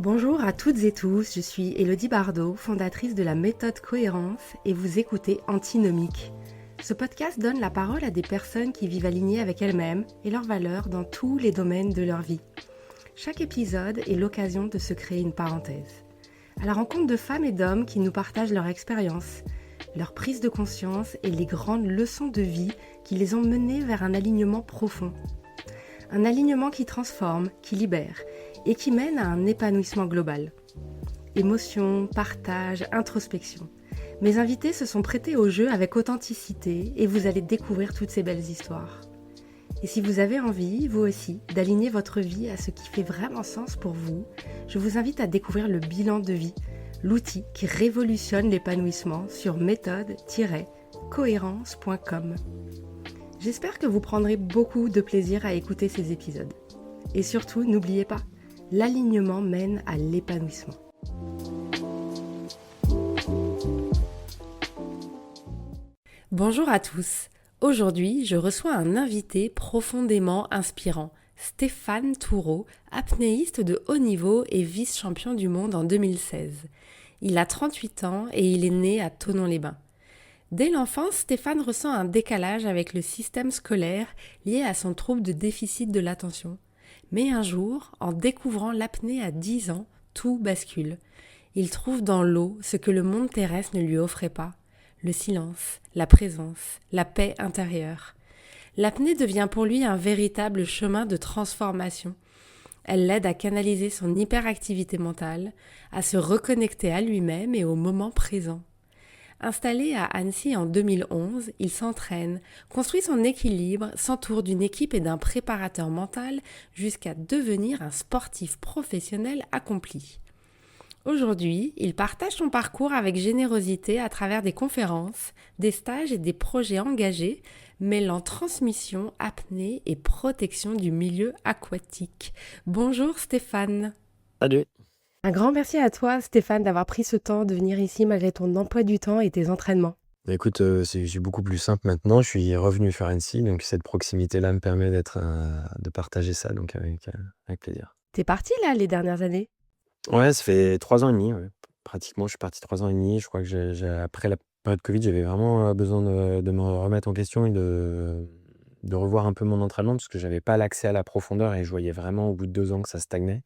Bonjour à toutes et tous, je suis Élodie Bardot, fondatrice de la méthode Cohérence et vous écoutez Antinomique. Ce podcast donne la parole à des personnes qui vivent alignées avec elles-mêmes et leurs valeurs dans tous les domaines de leur vie. Chaque épisode est l'occasion de se créer une parenthèse. À la rencontre de femmes et d'hommes qui nous partagent leur expérience, leur prise de conscience et les grandes leçons de vie qui les ont menés vers un alignement profond. Un alignement qui transforme, qui libère et qui mène à un épanouissement global. Émotion, partage, introspection. Mes invités se sont prêtés au jeu avec authenticité et vous allez découvrir toutes ces belles histoires. Et si vous avez envie, vous aussi, d'aligner votre vie à ce qui fait vraiment sens pour vous, je vous invite à découvrir le bilan de vie, l'outil qui révolutionne l'épanouissement sur méthode-cohérence.com. J'espère que vous prendrez beaucoup de plaisir à écouter ces épisodes. Et surtout, n'oubliez pas, l'alignement mène à l'épanouissement. Bonjour à tous. Aujourd'hui, je reçois un invité profondément inspirant, Stéphane Toureau, apnéiste de haut niveau et vice-champion du monde en 2016. Il a 38 ans et il est né à Thonon-les-Bains. Dès l'enfance, Stéphane ressent un décalage avec le système scolaire lié à son trouble de déficit de l'attention. Mais un jour, en découvrant l'apnée à 10 ans, tout bascule. Il trouve dans l'eau ce que le monde terrestre ne lui offrait pas. Le silence, la présence, la paix intérieure. L'apnée devient pour lui un véritable chemin de transformation. Elle l'aide à canaliser son hyperactivité mentale, à se reconnecter à lui-même et au moment présent. Installé à Annecy en 2011, il s'entraîne, construit son équilibre, s'entoure d'une équipe et d'un préparateur mental jusqu'à devenir un sportif professionnel accompli. Aujourd'hui, il partage son parcours avec générosité à travers des conférences, des stages et des projets engagés, mêlant transmission, apnée et protection du milieu aquatique. Bonjour Stéphane. Salut. Un grand merci à toi Stéphane d'avoir pris ce temps de venir ici malgré ton emploi du temps et tes entraînements. Écoute, c'est beaucoup plus simple maintenant. Je suis revenu faire Annecy, donc cette proximité-là me permet de partager ça, donc avec plaisir. T'es parti là les dernières années? Ouais, ça fait 3 ans et demi, ouais. Pratiquement, je suis parti 3 ans et demi. Je crois que après la période Covid, j'avais vraiment besoin de me remettre en question et de revoir un peu mon entraînement parce que j'avais pas l'accès à la profondeur et je voyais vraiment au bout de 2 ans que ça stagnait.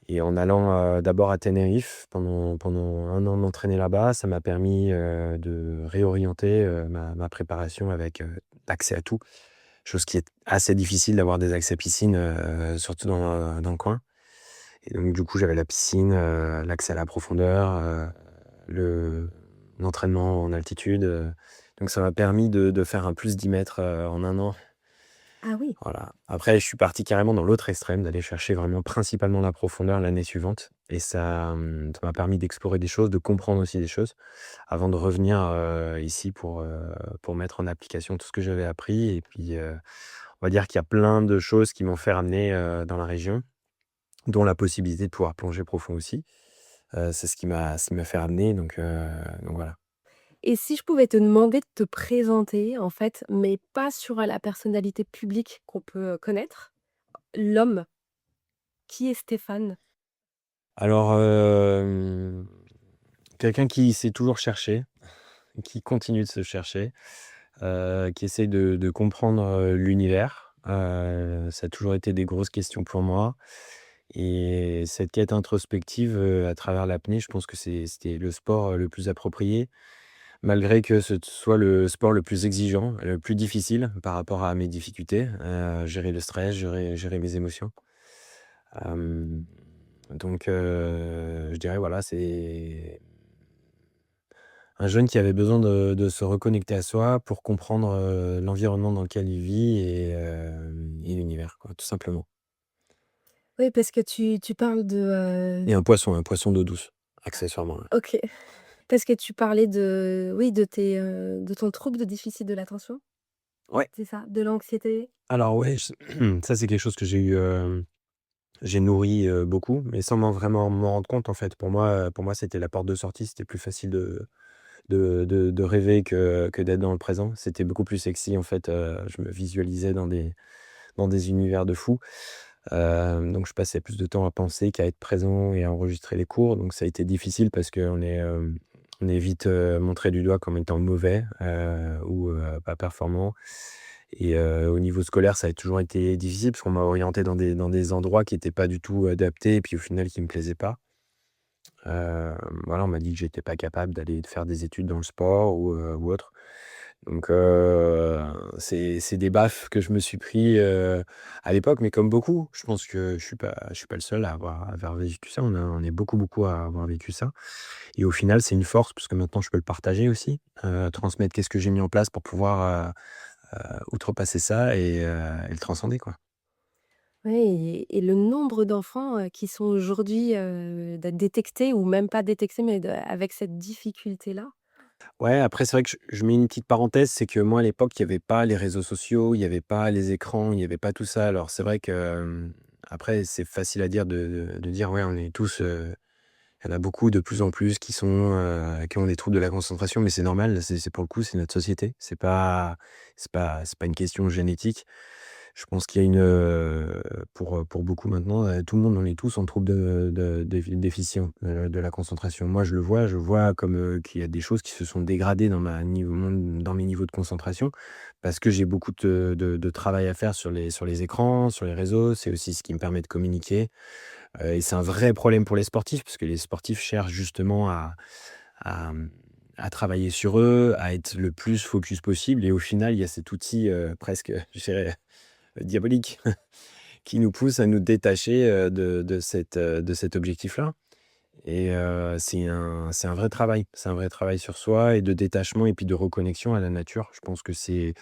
Et en allant d'abord à Tenerife pendant 1 an m'entraîner là-bas, ça m'a permis de réorienter ma préparation avec accès à tout. Chose qui est assez difficile d'avoir des accès piscine, surtout dans le coin. Et donc du coup, j'avais la piscine, l'accès à la profondeur, l'entraînement en altitude. Donc ça m'a permis de faire un plus 10 mètres en 1 an. Ah oui. Voilà. Après, je suis parti carrément dans l'autre extrême, d'aller chercher vraiment principalement la profondeur l'année suivante. Et ça m'a permis d'explorer des choses, de comprendre aussi des choses, avant de revenir ici pour mettre en application tout ce que j'avais appris. Et puis, on va dire qu'il y a plein de choses qui m'ont fait ramener dans la région, dont la possibilité de pouvoir plonger profond aussi. C'est ce qui m'a fait ramener. Donc voilà. Et si je pouvais te demander de te présenter, en fait, mais pas sur la personnalité publique qu'on peut connaître, l'homme, qui est Stéphane? Alors, quelqu'un qui s'est toujours cherché, qui continue de se chercher. Qui essaye de comprendre l'univers. Ça a toujours été des grosses questions pour moi et cette quête introspective, à travers l'apnée, je pense que c'était le sport, le plus approprié, malgré que ce soit le sport le plus exigeant, le plus difficile par rapport à mes difficultés, gérer le stress, gérer mes émotions. Hem, je dirais voilà, c'est un jeune qui avait besoin de se reconnecter à soi pour comprendre, l'environnement dans lequel il vit et l'univers quoi, tout simplement. Oui, parce que tu parles de, Et un poisson d'eau douce, accessoirement, ouais. OK, parce que tu parlais de oui, de ton trouble de déficit de l'attention, Ouais, c'est ça? De l'anxiété? alors ouais, ça c'est quelque chose que j'ai nourri, beaucoup, mais sans vraiment m'en rendre compte en fait. Pour moi, c'était la porte de sortie, c'était plus facile de rêver que d'être dans le présent. C'était beaucoup plus sexy en fait, je me visualisais dans des univers de fou. Donc je passais plus de temps à penser qu'à être présent et à enregistrer les cours. Donc ça a été difficile parce on est vite, montré du doigt comme étant mauvais, ou pas performant. Et au niveau scolaire, ça a toujours été difficile parce qu'on m'a orienté dans des endroits qui étaient pas du tout adaptés et puis au final qui me plaisaient pas. Voilà, on m'a dit que j'étais pas capable d'aller faire des études dans le sport ou autre. Donc c'est des baffes que je me suis pris, à l'époque, mais comme beaucoup, je pense que je suis pas le seul à avoir vécu ça. On est beaucoup, beaucoup à avoir vécu ça et au final, c'est une force parce que maintenant je peux le partager aussi, transmettre qu'est-ce que j'ai mis en place pour pouvoir, outrepasser ça et le transcender, quoi. Ouais et le nombre d'enfants, qui sont aujourd'hui, détectés ou même pas détectés, mais avec cette difficulté-là. Ouais, après c'est vrai que je mets une petite parenthèse, c'est que moi à l'époque, il y avait pas les réseaux sociaux, il y avait pas les écrans, il y avait pas tout ça. Alors c'est vrai que, après c'est facile à dire de dire: «Ouais, on est tous, il y en a beaucoup de plus en plus qui ont des troubles de la concentration», mais c'est normal, c'est pour le coup, c'est notre société. C'est pas une question génétique. Je pense qu'il y a pour beaucoup maintenant, tout le monde, on est tous en trouble de déficient, de la concentration. Moi, je vois comme, qu'il y a des choses qui se sont dégradées dans mes niveaux de concentration parce que j'ai beaucoup de travail à faire sur les écrans, sur les réseaux. C'est aussi ce qui me permet de communiquer, et c'est un vrai problème pour les sportifs parce que les sportifs cherchent justement à, mmh, à travailler sur eux, à être le plus focus possible et au final, il y a cet outil, presque, je dirais, diabolique qui nous pousse à nous détacher, de cet objectif-là et c'est un vrai travail. C'est un vrai travail sur soi et de détachement et puis de reconnexion à la nature. Je pense que c'est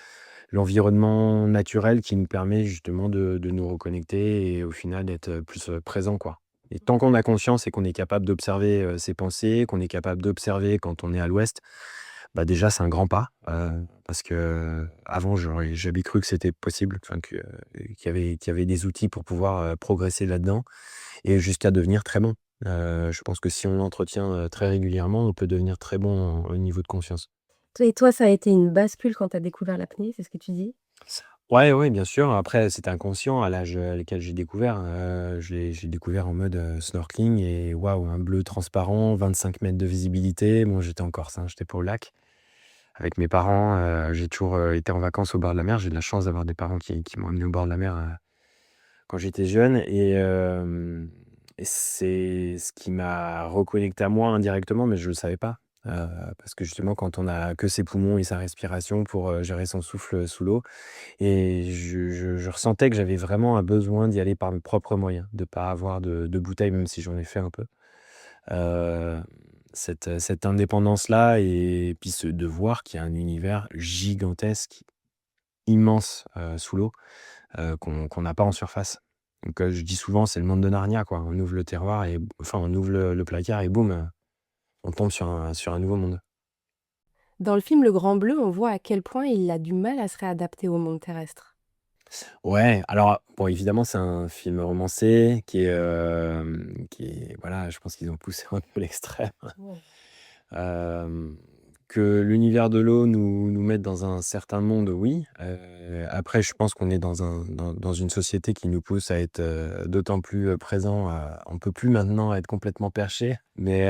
l'environnement naturel qui nous permet justement de nous reconnecter et au final d'être, plus, présent, quoi. Et tant qu'on a conscience et qu'on est capable d'observer, ses pensées, qu'on est capable d'observer quand on est à l'ouest, bah, déjà c'est un grand pas, parce qu'avant j'aurais jamais cru que c'était possible, enfin qu'il y avait des outils pour pouvoir, progresser là-dedans et jusqu'à devenir très bon. Je pense que si on l'entretient, très régulièrement, on peut devenir très bon au niveau de conscience. Et toi, ça a été une bascule quand tu as découvert l'apnée, c'est ce que tu dis? Ouais, ouais, bien sûr. Après, c'était inconscient à l'âge, auquel j'ai découvert. J'ai découvert en mode, snorkeling et waouh, un bleu transparent, 25 mètres de visibilité. Bon, j'étais en Corse, hein, j'étais pas au lac. Avec mes parents, j'ai toujours, été en vacances au bord de la mer. J'ai de la chance d'avoir des parents qui m'ont emmené au bord de la mer, quand j'étais jeune et c'est ce qui m'a reconnecté à moi indirectement, mais je le savais pas. Parce que justement, quand on a que ses poumons et sa respiration pour, gérer son souffle, sous l'eau et je ressentais que j'avais vraiment un besoin d'y aller par mes propres moyens, de pas avoir de bouteille, même si j'en ai fait un peu. Heu, cette indépendance-là et puis de voir qu'il y a un univers gigantesque, immense, sous l'eau, qu'on n'a pas en surface. Donc, je dis souvent, c'est le monde de Narnia, quoi. On ouvre le terroir et enfin, on ouvre le placard et boum, on tombe sur un nouveau monde. Dans le film Le Grand Bleu, on voit à quel point il a du mal à se réadapter au monde terrestre. Ouais, alors, bon, évidemment, c'est un film romancé qui est voilà, je pense qu'ils ont poussé un peu l'extrême. Ouais. Hem, que l'univers de l'eau nous mette dans un certain monde, oui. Après, je pense qu'on est dans une société qui nous pousse à être, d'autant plus, présent, on peut plus maintenant être complètement perché. Mais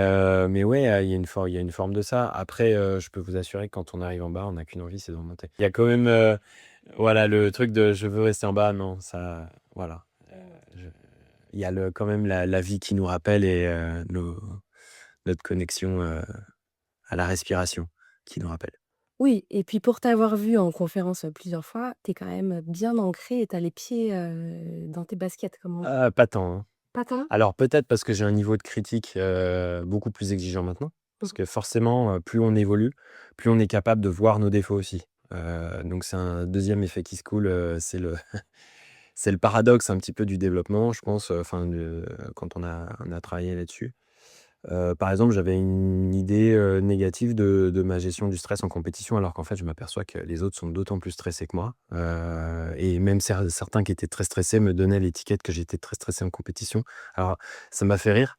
ouais, il y a une forme de ça. Après, je peux vous assurer que quand on arrive en bas, on n'a qu'une envie, c'est de remonter. Il y a quand même, voilà, le truc de: «Je veux rester en bas», non, ça voilà. Je il y a quand même la vie qui nous rappelle et notre connexion, à la respiration qui nous rappelle. Oui et puis pour t'avoir vu en conférence, plusieurs fois, tu es quand même bien ancré et tu as les pieds, dans tes baskets comme on dit. Pas tant, hein. Pas tant? Alors peut-être parce que j'ai un niveau de critique, beaucoup plus exigeant maintenant. Parce Mmh. que forcément, plus on évolue, plus on est capable de voir nos défauts aussi. Donc c'est un deuxième effet qui se coule, c'est le paradoxe un petit peu du développement, je pense, enfin quand on a travaillé là-dessus. Par exemple, j'avais une idée, négative de ma gestion du stress en compétition, alors qu'en fait, je m'aperçois que les autres sont d'autant plus stressés que moi, et même certains qui étaient très stressés me donnaient l'étiquette que j'étais très stressé en compétition. Alors ça m'a fait rire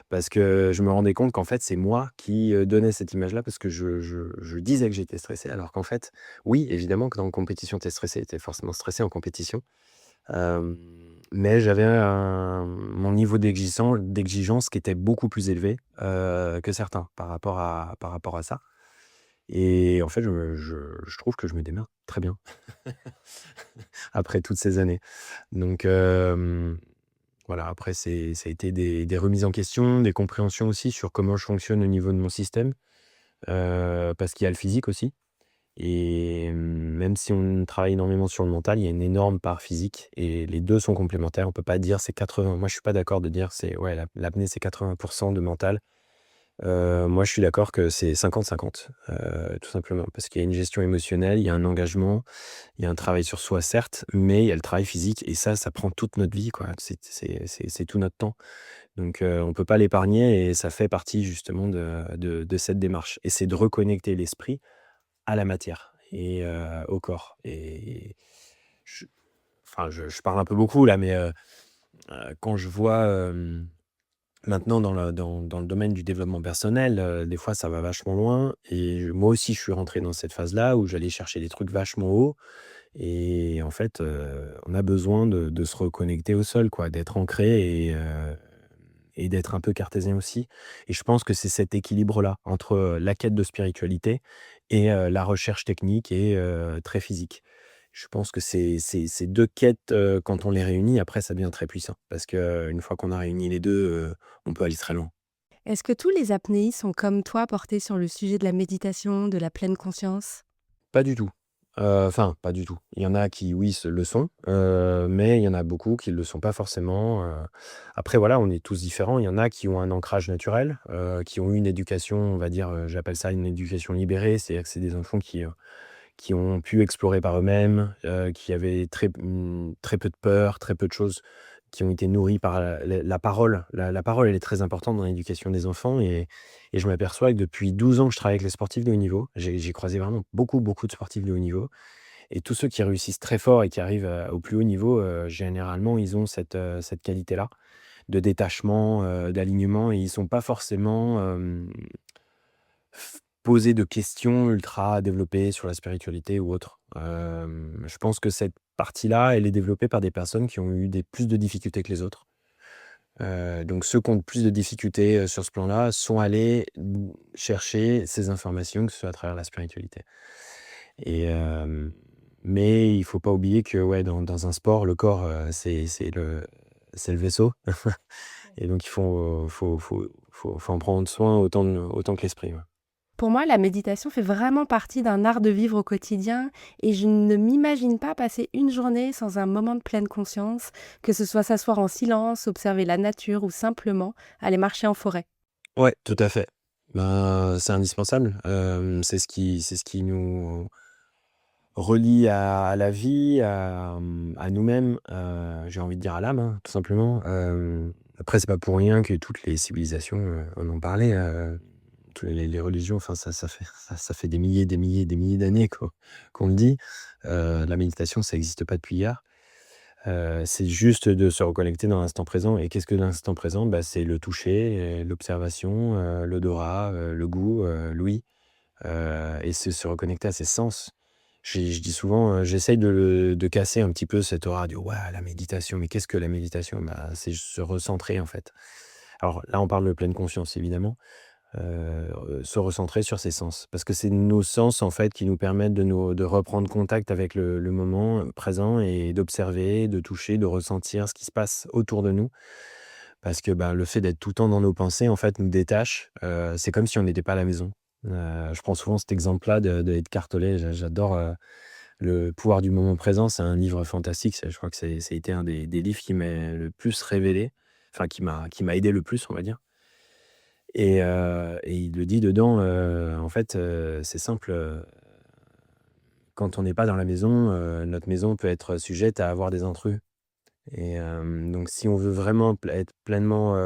parce que je me rendais compte qu'en fait, c'est moi qui, donnais cette image-là parce que je disais que j'étais stressé alors qu'en fait, oui, évidemment que dans une compétition, tu es stressé, tu es forcément stressé en compétition. Hem, Mais j'avais mon niveau d'exigence qui était beaucoup plus élevé que certains par rapport à ça. Et en fait, je trouve que je me démerde très bien après toutes ces années. Donc, voilà, après, ça a été des remises en question, des compréhensions aussi sur comment je fonctionne au niveau de mon système, parce qu'il y a le physique aussi. Et même si on travaille énormément sur le mental, il y a une énorme part physique et les 2 sont complémentaires. On peut pas dire c'est 80. Moi, je suis pas d'accord de dire c'est ouais, l'apnée, c'est 80 de mental. Moi, je suis d'accord que c'est 50-50, tout simplement. Parce qu'il y a une gestion émotionnelle, il y a un engagement, il y a un travail sur soi, certes, mais il y a le travail physique et ça prend toute notre vie, quoi. C'est tout notre temps. Donc, on peut pas l'épargner et ça fait partie justement de cette démarche et c'est de reconnecter l'esprit à la matière et au corps et je enfin, je parle un peu beaucoup là, mais quand je vois, maintenant dans le domaine du développement personnel, des fois ça va vachement loin et moi aussi je suis rentré dans cette phase-là où j'allais chercher des trucs vachement hauts et en fait, on a besoin de se reconnecter au sol quoi, d'être ancré et d'être un peu cartésien aussi et je pense que c'est cet équilibre-là entre, la quête de spiritualité et la recherche technique et très physique. Je pense que ces 2 quêtes, quand on les réunit, après ça devient très puissant parce qu'une fois qu'on a réuni les 2, on peut aller très loin. Est-ce que tous les apnéistes sont comme toi portés sur le sujet de la méditation, de la pleine conscience? Pas du tout. Enfin, pas du tout. Il y en a qui, oui, le sont, mais il y en a beaucoup qui ne le sont pas forcément, Après voilà, on est tous différents. Il y en a qui ont un ancrage naturel, qui ont eu une éducation, on va dire, j'appelle ça une éducation libérée. C'est-à-dire que c'est des enfants qui ont pu explorer par eux-mêmes, qui avaient très peu de peur, très peu de choses, qui ont été nourris par la parole. La parole, elle est très importante dans l'éducation des enfants et je m'aperçois que depuis 12 ans que je travaille avec les sportifs de haut niveau, j'ai croisé vraiment beaucoup, beaucoup de sportifs de haut niveau et tous ceux qui réussissent très fort et qui arrivent, au plus haut niveau, généralement, ils ont cette qualité-là de détachement, d'alignement et ils sont pas forcément, poser de questions ultra développées sur la spiritualité ou autre. Je pense que cette partie-là, elle est développée par des personnes qui ont eu plus de difficultés que les autres. Donc ceux qui ont plus de difficultés, sur ce plan-là sont allés chercher ces informations, que ce soit à travers la spiritualité et mais il faut pas oublier que, ouais, dans un sport, le corps, c'est le vaisseau et donc il faut en prendre soin autant que l'esprit, ouais. Pour moi, la méditation fait vraiment partie d'un art de vivre au quotidien et je ne m'imagine pas passer une journée sans un moment de pleine conscience, que ce soit s'asseoir en silence, observer la nature ou simplement aller marcher en forêt. Ouais, tout à fait. Ben, c'est indispensable. C'est ce qui nous relie à la vie, à nous-mêmes, j'ai envie de dire à l'âme, hein, tout simplement. Après, c'est pas pour rien que toutes les civilisations, en ont parlé, tous les religions, enfin ça fait des milliers, des milliers d'années qu'on le dit. La méditation, ça existe pas depuis hier. C'est juste de se reconnecter dans l'instant présent et qu'est-ce que l'instant présent? Bah, c'est le toucher, l'observation, l'odorat, le goût, l'ouïe, et c'est se reconnecter à ses sens. Je dis souvent, j'essaye de casser un petit peu cette aura de: «Ouais, la méditation», mais qu'est-ce que la méditation? Bah, c'est se recentrer, en fait. Alors là, on parle de pleine conscience, évidemment, se recentrer sur ses sens. Parce que c'est nos sens, en fait, qui nous permettent de reprendre contact avec le moment présent et d'observer, de toucher, de ressentir ce qui se passe autour de nous. Parce que, bah, le fait d'être tout le temps dans nos pensées, en fait, nous détache. C'est comme si on n'était pas à la maison. Je prends souvent cet exemple-là de Eckhart Tolle. J'adore, Le pouvoir du moment présent. C'est un livre fantastique. Je crois que ça a été un des livres qui m'a le plus révélé, enfin qui m'a aidé le plus, on va dire. Et il le dit dedans, en fait, c'est simple, quand on n'est pas dans la maison, notre maison peut être sujette à avoir des intrus et donc si on veut vraiment être pleinement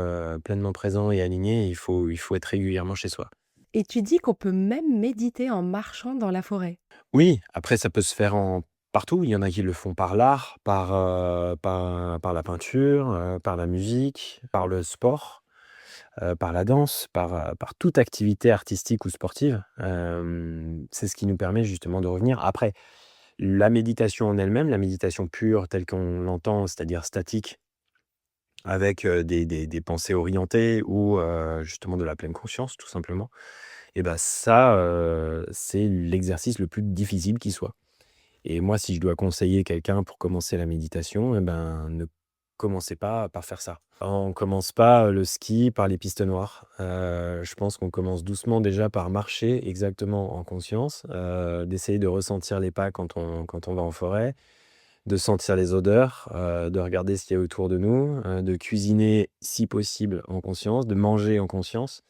présent et aligné, il faut être régulièrement chez soi. Et tu dis qu'on peut même méditer en marchant dans la forêt. Oui, après ça peut se faire partout. Il y en a qui le font par l'art, par la peinture, par la musique, par le sport. Par la danse, par toute activité artistique ou sportive. C'est ce qui nous permet justement de revenir. Après, La méditation en elle-même, la méditation pure telle qu'on l'entend, c'est-à-dire statique, avec, des pensées orientées ou, justement de la pleine conscience, tout simplement, et bah, ça, c'est l'exercice le plus difficile qui soit. Et moi, si je dois conseiller quelqu'un pour commencer la méditation, et ben, ne commencez pas par faire ça. On commence pas le ski par les pistes noires. Je pense qu'on commence doucement déjà par marcher exactement en conscience, d'essayer de ressentir les pas quand on va en forêt, de sentir les odeurs, de regarder ce qu'il y a autour de nous, de cuisiner si possible en conscience, de manger en conscience.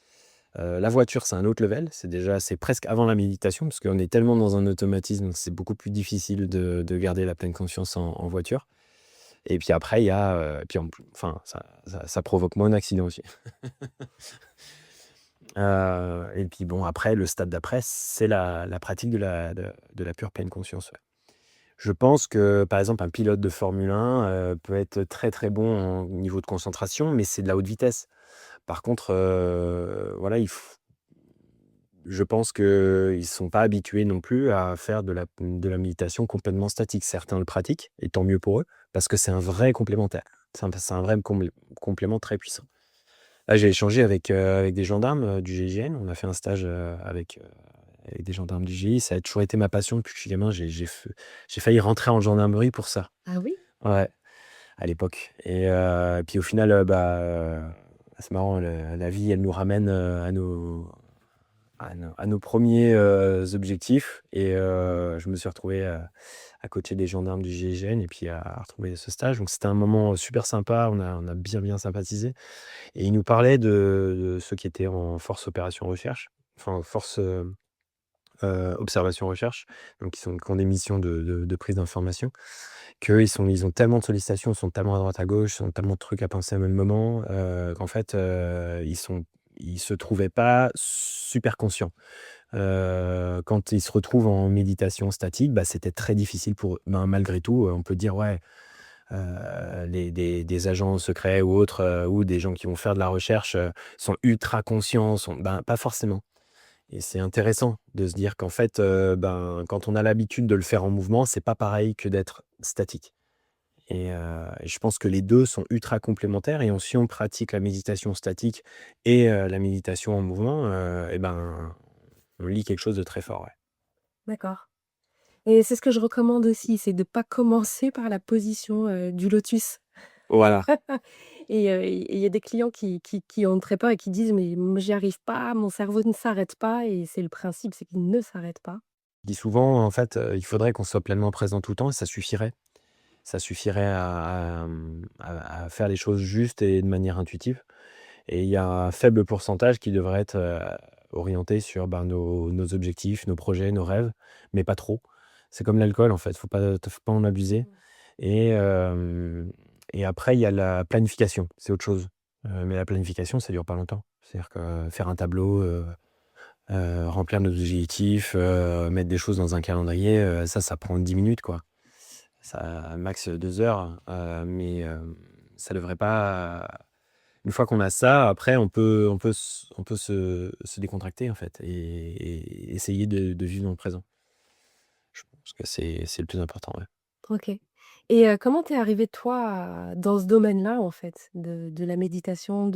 La voiture, c'est un autre level, c'est presque avant la méditation parce qu'on est tellement dans un automatisme, c'est beaucoup plus difficile de garder la pleine conscience en voiture. Et puis après, il y a, puis enfin, ça provoque moins d'accidents aussi. Et puis bon, après, le stade d'après, c'est la pratique de la pure pleine conscience, ouais. Je pense que, par exemple, un pilote de Formule 1, peut être très, très bon au niveau de concentration, mais c'est de la haute vitesse. Par contre, voilà, je pense qu'ils ne sont pas habitués non plus à faire de la méditation complètement statique. Certains le pratiquent et tant mieux pour eux, parce que c'est un vrai complémentaire. C'est un vrai complément très puissant. Là, j'ai échangé avec des gendarmes, du GIGN. On a fait un stage, avec des gendarmes du GI. Ça a toujours été ma passion depuis que je suis gamin. J'ai failli rentrer en gendarmerie pour ça. Ah oui? Ouais, à l'époque. Et puis au final, c'est marrant, la vie, elle nous ramène, à nos premiers objectifs. Et je me suis retrouvé à côté des gendarmes du GIGN et puis à retrouver ce stage. Donc c'était un moment super sympa, on a bien, bien sympathisé. Et ils nous parlaient de ceux qui étaient en force opération recherche, enfin force observation recherche, donc qui ont des missions de prise d'information, ils ont tellement de sollicitations, ils sont tellement à droite à gauche, ils ont tellement de trucs à penser au même moment, qu'en fait, ils se trouvaient pas super conscients. Quand ils se retrouvent en méditation statique, bah, c'était très difficile pour eux. Ben, malgré tout, on peut dire, ouais, des agents secrets ou autres, ou des gens qui vont faire de la recherche, sont ultra conscients, ben, pas forcément. Et c'est intéressant de se dire qu'en fait, ben, quand on a l'habitude de le faire en mouvement, c'est pas pareil que d'être statique. Et je pense que les 2 sont ultra complémentaires et si on pratique la méditation statique et la méditation en mouvement, et ben, on lit quelque chose de très fort, ouais. D'accord. Et c'est ce que je recommande aussi, c'est de pas commencer par la position, du lotus. Voilà. Et il y a des clients qui ont très peur et qui disent: «Mais j'y arrive pas, mon cerveau ne s'arrête pas» et c'est le principe, c'est qu'il ne s'arrête pas. Je dis souvent, en fait, il faudrait qu'on soit pleinement présent tout le temps et ça suffirait. Ça suffirait à faire les choses juste et de manière intuitive. Et il y a un faible pourcentage qui devrait être, orienté sur, ben, nos objectifs, nos projets, nos rêves, mais pas trop. C'est comme l'alcool, en fait, faut pas en abuser. Mmh. Et après, il y a la planification, c'est autre chose. Mais la planification, ça dure pas longtemps. C'est-à-dire que faire un tableau, remplir nos objectifs, mettre des choses dans un calendrier, ça prend 10 minutes, quoi. Ça max 2 heures, mais ça devrait pas. Une fois qu'on a ça, après on peut se décontracter, en fait, et essayer de vivre dans le présent. Je pense que c'est le plus important, ouais. OK. Et comment t'es arrivé toi dans ce domaine-là, en fait, de la méditation,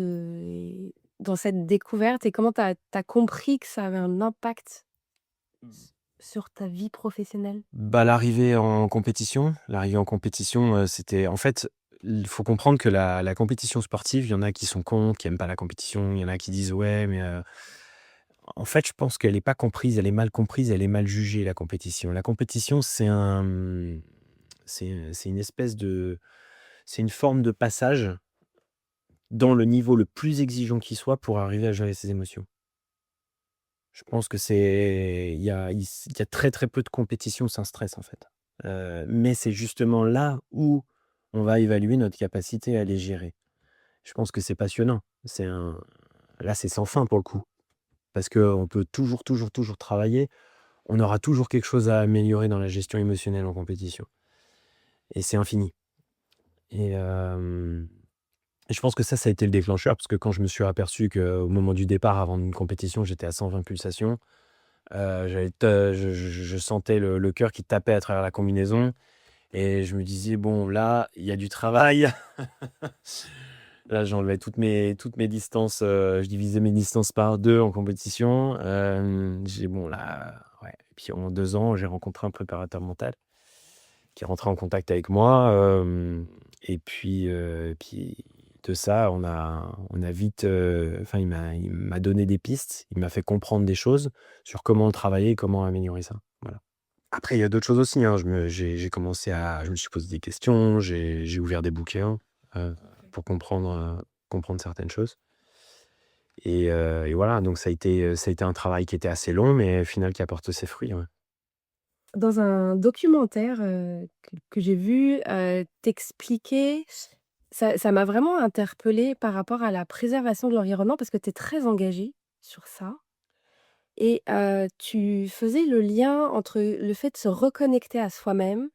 dans cette découverte et comment t'as compris que ça avait un impact sur ta vie professionnelle? Bah, l'arrivée en compétition, c'était en fait, il faut comprendre que la compétition sportive, il y en a qui sont contre, qui aiment pas la compétition, il y en a qui disent: «Ouais, mais» en fait, je pense qu'elle est pas comprise, elle est mal comprise, elle est mal jugée, la compétition. La compétition, c'est une espèce de c'est une forme de passage dans le niveau le plus exigeant qui soit pour arriver à gérer ses émotions. Je pense que il y a très, très peu de compétitions sans stress, en fait. Mais c'est justement là où on va évaluer notre capacité à les gérer. Je pense que c'est passionnant. Là, c'est sans fin pour le coup, parce qu'on peut toujours, toujours, toujours travailler. On aura toujours quelque chose à améliorer dans la gestion émotionnelle en compétition et c'est infini. Et je pense que ça a été le déclencheur parce que quand je me suis aperçu qu'au moment du départ, avant une compétition, j'étais à 120 pulsations, Je sentais le cœur qui tapait à travers la combinaison et je me disais: «Bon là, il y a du travail». Là, j'enlevais toutes mes distances, je divisais mes distances par 2 en compétition. J'ai bon là, ouais et puis en 2 ans, j'ai rencontré un préparateur mental qui est rentré en contact avec moi, et puis de ça, on a vite, enfin il m'a donné des pistes, il m'a fait comprendre des choses sur comment le travailler et comment améliorer ça, voilà. Après il y a d'autres choses aussi, hein, j'ai commencé à je me suis posé des questions, j'ai ouvert des bouquins, pour comprendre certaines choses et voilà, donc ça a été un travail qui était assez long, mais au final qui apporte ses fruits, ouais. Dans un documentaire, que j'ai vu, tu ça m'a vraiment interpellée par rapport à la préservation de l'environnement parce que tu es très engagée sur ça et tu faisais le lien entre le fait de se reconnecter à soi-même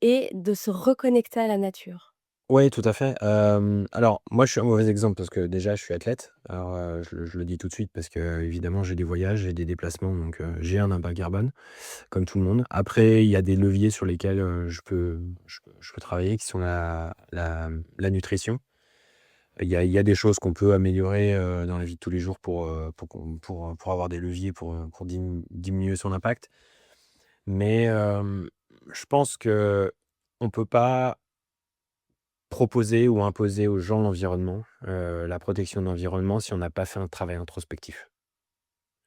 et de se reconnecter à la nature. Ouais, tout à fait. Alors moi, je suis un mauvais exemple parce que déjà, je suis athlète. Alors, je le dis tout de suite parce qu'évidemment, j'ai des voyages, j'ai des déplacements, donc j'ai un impact carbone comme tout le monde. Après, il y a des leviers sur lesquels, je peux travailler qui sont la nutrition. Il y a des choses qu'on peut améliorer, dans la vie de tous les jours pour avoir des leviers pour diminuer son impact. Mais, je pense qu'on peut pas proposer ou imposer aux gens l'environnement, la protection de l'environnement si on n'a pas fait un travail introspectif.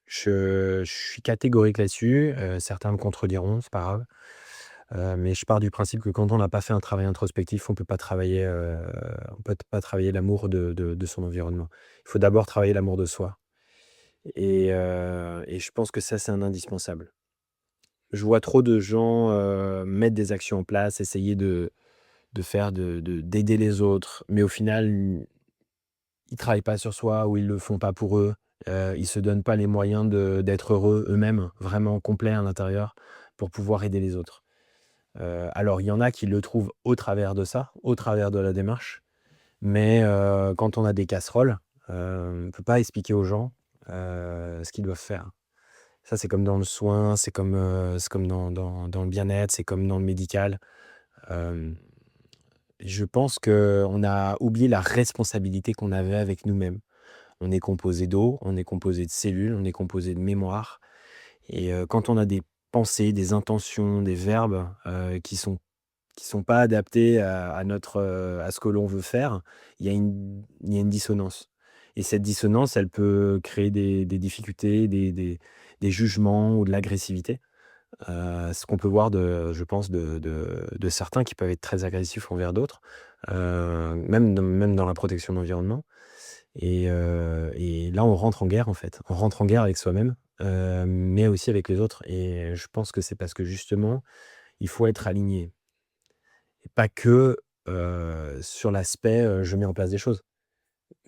Je suis catégorique là-dessus, certains me contrediront, c'est pas grave, mais je pars du principe que quand on n'a pas fait un travail introspectif, on peut pas travailler l'amour de son environnement. Il faut d'abord travailler l'amour de soi et je pense que ça, c'est un indispensable. Je vois trop de gens, mettre des actions en place, essayer de faire d'aider les autres, mais au final, ils travaillent pas sur soi ou ils le font pas pour eux. Ils se donnent pas les moyens d'être heureux eux-mêmes, vraiment complets à l'intérieur, pour pouvoir aider les autres. Alors il y en a qui le trouvent au travers de ça, au travers de la démarche, mais quand on a des casseroles, on peut pas expliquer aux gens, ce qu'ils doivent faire. Ça, c'est comme dans le soin, c'est comme dans le bien-être, c'est comme dans le médical. Hem, je pense qu'on a oublié la responsabilité qu'on avait avec nous-mêmes. On est composé d'eau, on est composé de cellules, on est composé de mémoire et quand on a des pensées, des intentions, des verbes, qui sont pas adaptés à ce que l'on veut faire, il y a une dissonance et cette dissonance, elle peut créer des difficultés, des jugements ou de l'agressivité. Ce qu'on peut voir je pense de certains qui peuvent être très agressifs envers d'autres, même dans la protection de l'environnement. Et là, on rentre en guerre, en fait. On rentre en guerre avec soi-même, mais aussi avec les autres et je pense que c'est parce que justement, il faut être aligné et pas que, sur l'aspect, je mets en place des choses,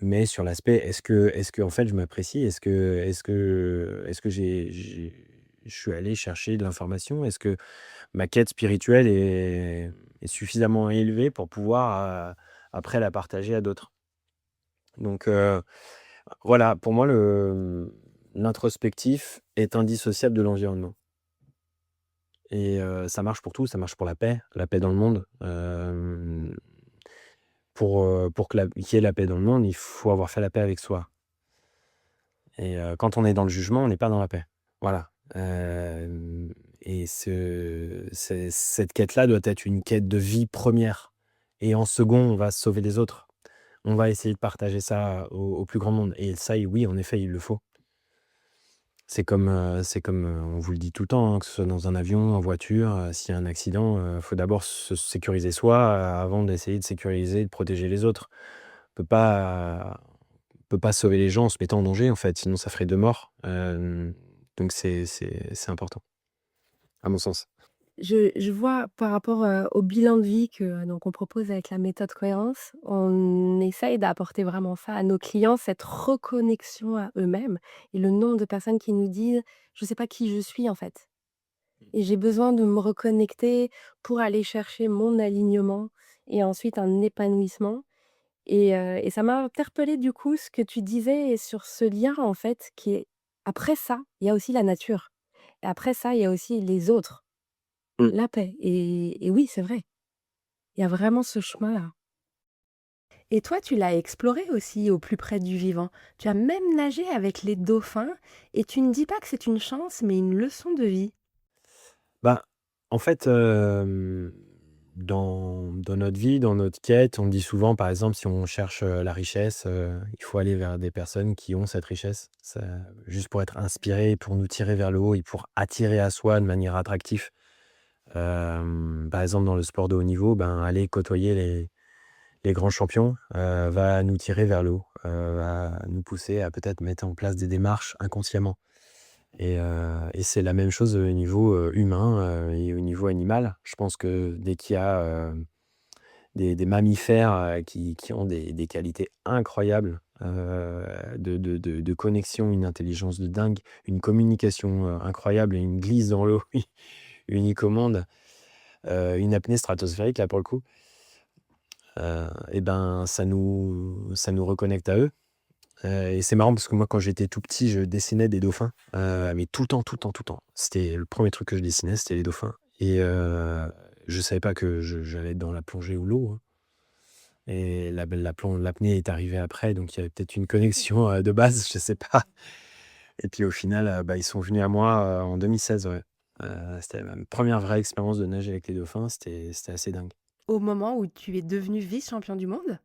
mais sur l'aspect est-ce que en fait, je m'apprécie? Est-ce que je suis allé chercher de l'information? Est-ce que ma quête spirituelle est suffisamment élevée pour pouvoir, après la partager à d'autres? Donc voilà, pour moi, l'introspectif est indissociable de l'environnement et ça marche pour tout, ça marche pour la paix dans le monde. Pour qu'il y ait la paix dans le monde, il faut avoir fait la paix avec soi et quand on est dans le jugement, on n'est pas dans la paix. Voilà, et cette quête-là doit être une quête de vie première et en second, on va sauver les autres. On va essayer de partager ça au plus grand monde et ça, oui, en effet, il le faut. C'est comme, on vous le dit tout le temps, hein, que ce soit dans un avion, en voiture, s'il y a un accident, faut d'abord se sécuriser soi, avant d'essayer de sécuriser, de protéger les autres. On peut pas sauver les gens en se mettant en danger, en fait, sinon ça ferait 2 morts. Donc c'est important, à mon sens. Je vois par rapport, au bilan de vie que donc on propose avec la méthode cohérence, on essaye d'apporter vraiment ça à nos clients, cette reconnexion à eux-mêmes et le nombre de personnes qui nous disent: «Je sais pas qui je suis en fait et j'ai besoin de me reconnecter pour aller chercher mon alignement et ensuite un épanouissement». Et ça m'a interpellée du coup ce que tu disais sur ce lien en fait qui est Après ça, il y a aussi la nature et après ça, il y a aussi les autres, Mmh. la paix et oui, c'est vrai, il y a vraiment ce chemin-là. Et toi, tu l'as exploré aussi au plus près du vivant. Tu as même nagé avec les dauphins et tu ne dis pas que c'est une chance, mais une leçon de vie. Bah, en fait, dans notre vie, dans notre quête, on dit souvent, par exemple, si on cherche, la richesse, il faut aller vers des personnes qui ont cette richesse. Ça juste pour être inspiré, pour nous tirer vers le haut et pour attirer à soi de manière attractive. Par exemple, dans le sport de haut niveau, ben, aller côtoyer les grands champions, va nous tirer vers le haut, va nous pousser à peut-être mettre en place des démarches inconsciemment et c'est la même chose au niveau, humain, et au niveau animal. Je pense que dès qu'il y a, des mammifères, qui ont des qualités incroyables, de connexion, une intelligence de dingue, une communication, incroyable et une glisse dans l'eau unique au monde, une apnée stratosphérique là pour le coup, et ben, ça nous reconnecte à eux, et c'est marrant parce que moi quand j'étais tout petit, je dessinais des dauphins, mais tout le temps, tout le temps, tout le temps. C'était le premier truc que je dessinais, c'était les dauphins et je savais pas que j'allais être dans la plongée ou l'eau, hein, et l'apnée est arrivée après, donc il y avait peut-être une connexion, de base, je sais pas, et puis au final, bah, ils sont venus à moi, en 2016, ouais. C'était ma première vraie expérience de nager avec les dauphins, c'était assez dingue. Au moment où tu es devenu vice-champion du monde?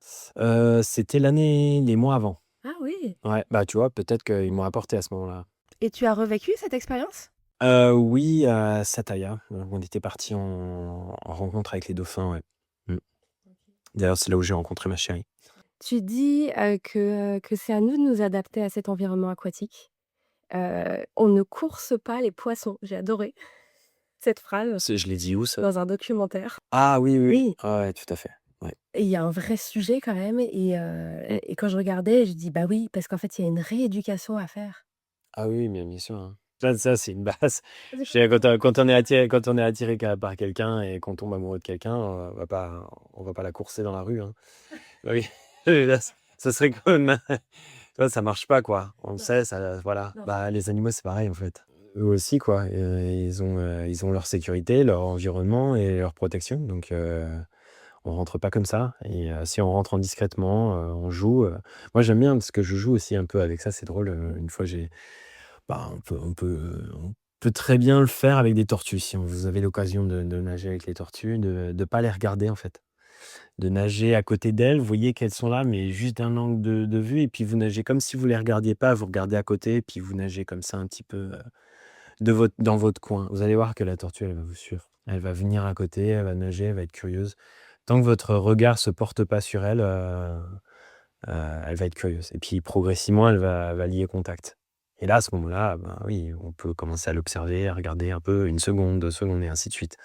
C'était les mois avant. Ah oui. Ouais, bah, tu vois, peut-être qu'ils m'ont apporté à ce moment-là. Et tu as revécu cette expérience? Oui, à Sathaya, on était partis en rencontre avec les dauphins, ouais. Mmh. D'ailleurs, c'est là où j'ai rencontré ma chérie. Tu dis, que c'est à nous de nous adapter à cet environnement aquatique. On ne course pas les poissons. J'ai adoré cette phrase C'est Je l'ai dit où ça? dans un documentaire. Ah oui, oui, oui. Oui. Ouais, ouais, tout à fait. Ouais. Et il y a un vrai sujet quand même et quand je regardais, je dis: «Bah oui», parce qu'en fait, il y a une rééducation à faire. Ah oui, bien sûr, hein. Ça, c'est une base. Je sais quand on est attiré par quelqu'un et qu'on tombe amoureux de quelqu'un, on va pas la courser dans la rue, hein. Bah oui, là, ça serait comme tu vois, ça marche pas, quoi. On le Non, sait, ça voilà. non. Bah, les animaux, c'est pareil, en fait. Eux aussi, quoi, ils ont leur sécurité, leur environnement et leur protection, donc on rentre pas comme ça et si on rentre en discrètement, on joue, moi, j'aime bien parce que je joue aussi un peu avec ça, c'est drôle, une fois on peut très bien le faire avec des tortues. Si vous avez l'occasion de nager avec les tortues, de pas les regarder, en fait. De nager à côté d'elles, vous voyez qu'elles sont là, mais juste d'un angle de vue et puis vous nagez comme si vous les regardiez pas, vous regardez à côté et puis vous nagez comme ça un petit peu, dans votre coin. Vous allez voir que la tortue, elle va vous suivre. Elle va venir à côté, elle va nager, elle va être curieuse. Tant que votre regard se porte pas sur elle, elle va être curieuse et puis progressivement, elle va lier contact et là, à ce moment-là, ben, oui, on peut commencer à l'observer, à regarder un peu 1 seconde, 2 secondes et ainsi de suite.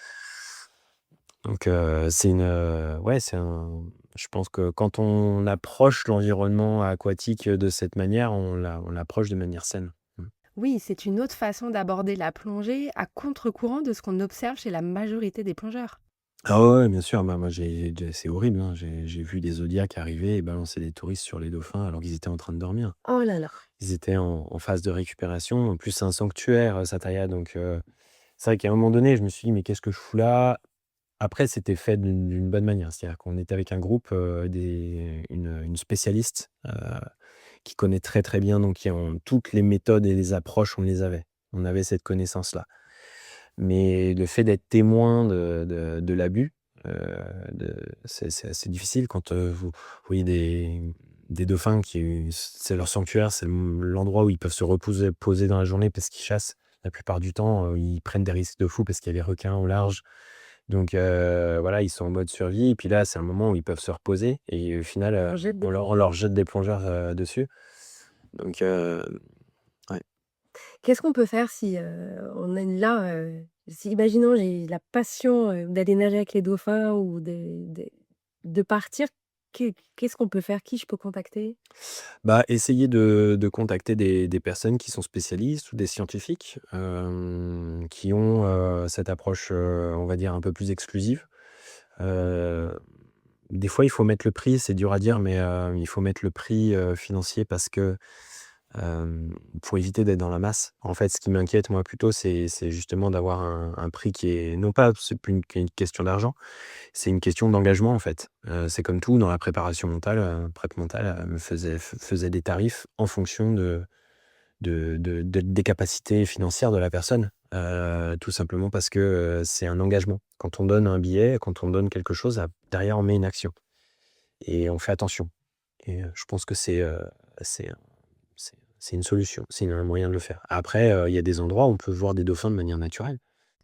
Donc ouais, je pense que quand on approche l'environnement aquatique, de cette manière, on l'approche de manière saine. Mmh. Oui, c'est une autre façon d'aborder la plongée à contre-courant de ce qu'on observe chez la majorité des plongeurs. Ah ouais, ouais, bien sûr, bah, moi c'est horrible, hein, j'ai vu des zodiacs arriver et balancer des touristes sur les dauphins alors qu'ils étaient en train de dormir. Oh là là. Ils étaient en phase de récupération. En plus, c'est un sanctuaire, Sathaya, donc c'est vrai qu'à un moment donné, je me suis dit: «Mais qu'est-ce que je fous là?» Après, c'était fait d'une bonne manière. C'est-à-dire qu'on était avec un groupe, une spécialiste, qui connaît très, très bien, donc qui ont toutes les méthodes et les approches, on les avait. On avait cette connaissance-là. Mais le fait d'être témoin de l'abus, c'est assez difficile quand, vous voyez des dauphins c'est leur sanctuaire, c'est l'endroit où ils peuvent se poser dans la journée parce qu'ils chassent. La plupart du temps, ils prennent des risques de fou parce qu'il y a les requins au large. Donc voilà, ils sont en mode survie et puis là, c'est un moment où ils peuvent se reposer et au final, On jette des on leur jette des plongeurs, dessus. Donc ouais. Qu'est-ce qu'on peut faire si, on est là, si imaginons j'ai la passion, d'aller nager avec les dauphins ou de partir, qu'est-ce qu'on peut faire? Qui je peux contacter? Bah, essayer de contacter des personnes qui sont spécialistes ou des scientifiques, qui ont, cette approche, on va dire un peu plus exclusive. Heu, des fois, il faut mettre le prix, c'est dur à dire, mais il faut mettre le prix, financier parce que pour éviter d'être dans la masse. En fait, ce qui m'inquiète moi plutôt, c'est justement d'avoir un prix qui est non pas c'est plus une question d'argent, c'est une question d'engagement en fait. C'est comme tout dans la préparation mentale, prep mentale, me faisait des tarifs en fonction des capacités financières de la personne. Tout simplement parce que, c'est un engagement. Quand on donne un billet, quand on donne quelque chose, derrière on met une action et on fait attention et je pense que c'est c'est une solution, c'est un moyen de le faire. Après, il y a des endroits où on peut voir des dauphins de manière naturelle.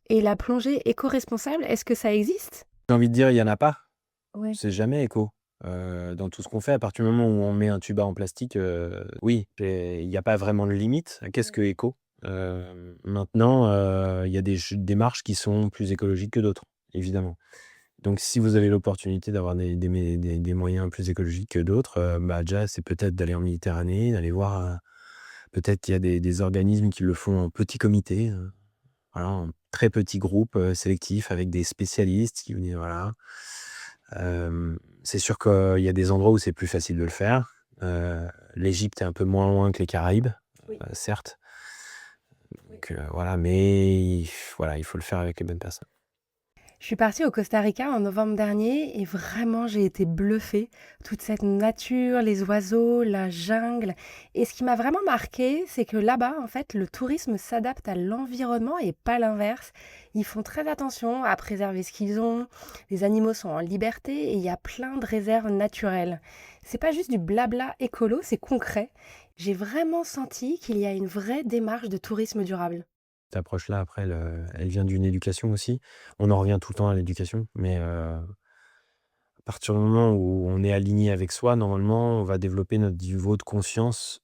Et la plongée éco-responsable, est-ce que ça existe? J'ai envie de dire, il y en a pas. Ouais. C'est jamais éco. Dans tout ce qu'on fait, à partir du moment où on met un tuba en plastique, oui, il y a pas vraiment de limite. Qu'est-ce que éco? Maintenant, il y a des démarches qui sont plus écologiques que d'autres, évidemment. Donc si vous avez l'opportunité d'avoir des moyens plus écologiques que d'autres, bah, déjà, c'est peut-être d'aller en Méditerranée, d'aller voir, peut-être qu'il y a des organismes qui le font en petit comité, voilà, en très petit groupe, sélectif avec des spécialistes qui venaient voilà. C'est sûr qu'il y a des endroits où c'est plus facile de le faire. L'Égypte est un peu moins loin que les Caraïbes, Oui. certes. Oui. Donc, voilà, mais voilà, il faut le faire avec les bonnes personnes. Je suis partie au Costa Rica en novembre dernier et vraiment j'ai été bluffée. Toute cette nature, les oiseaux, la jungle. Et ce qui m'a vraiment marqué, c'est que là-bas, en fait, le tourisme s'adapte à l'environnement et pas l'inverse. Ils font très attention à préserver ce qu'ils ont. Les animaux sont en liberté et il y a plein de réserves naturelles. C'est pas juste du blabla écolo, c'est concret. J'ai vraiment senti qu'il y a une vraie démarche de tourisme durable. Cette approche-là, après, elle vient d'une éducation aussi. On en revient tout le temps à l'éducation, mais à partir du moment où on est aligné avec soi, normalement, on va développer notre niveau de conscience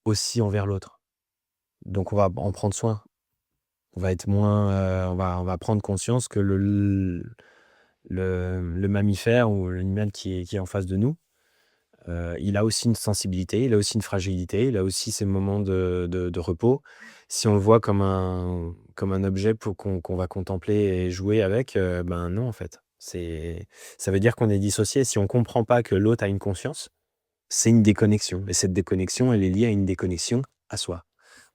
aussi envers l'autre. Donc on va en prendre soin. On va être moins, on va prendre conscience que le mammifère ou l'animal qui est en face de nous, il a aussi une sensibilité, il a aussi une fragilité, il a aussi ses moments de repos. Si on le voit comme un objet qu'on va contempler et jouer avec, ben non, en fait. Ça veut dire qu'on est dissocié. Si on comprend pas que l'autre a une conscience, c'est une déconnexion et cette déconnexion, elle est liée à une déconnexion à soi.